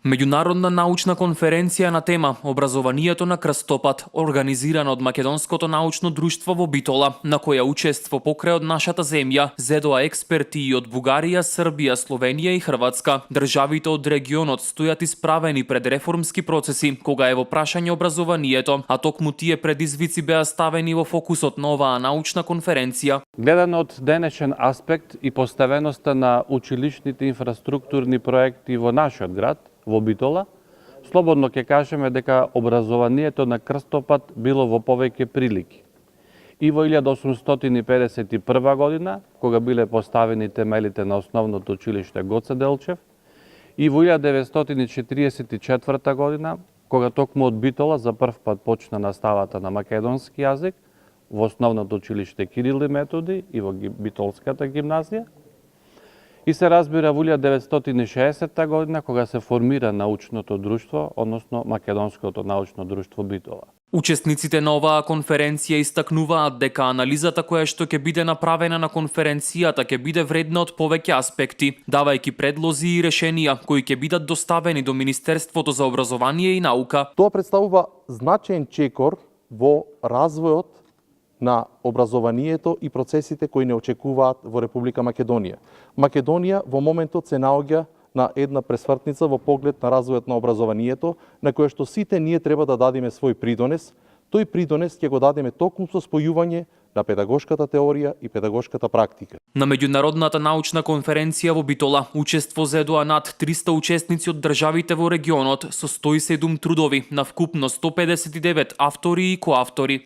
Меѓународна научна конференција на тема Образованието на крстопат, организирана од Македонското научно друштво во Битола, на која учество покрај од нашата земја зедоа експерти и од Бугарија, Србија, Словенија и Хрватска. Државите од регионот стојат исправени пред реформски процеси кога е во прашање образованието, а токму тие предизвици беа ставени во фокусот на оваа научна конференција. Гледано од денешен аспект и поставеноста на училишните инфраструктурни проекти во нашиот град, во Битола, слободно ќе кажеме дека образованието на крстопат било во повеќе прилики. И во 1851 година, кога биле поставени темелите на основното училиште Гоце Делчев, и во 1944 година, кога токму од Битола за прв пат почна наставата на македонски јазик во основното училиште Кирил и Методи и во Битолската гимназија, и се разбира во 1960 година, кога се формира научното друштво, односно Македонското научно друштво Битола. Учесниците на оваа конференција истакнуваат дека анализата која што ќе биде направена на конференцијата ќе биде вредна од повеќе аспекти, давајќи предлози и решенија кои ќе бидат доставени до Министерството за образование и наука. Тоа представува значаен чекор во развојот на образованието и процесите кои не очекуваат во Република Македонија. Македонија во моментот се наоѓа на една пресвртница во поглед на развојот на образованието, на која што сите ние треба да дадеме свој придонес. Тој придонес ќе го дадеме токму со спојување на педагошката теорија и педагошката практика. На меѓународната научна конференција во Битола учество зедоа над 300 учесници од државите во регионот со 107 трудови на вкупно 159 автори и коавтори.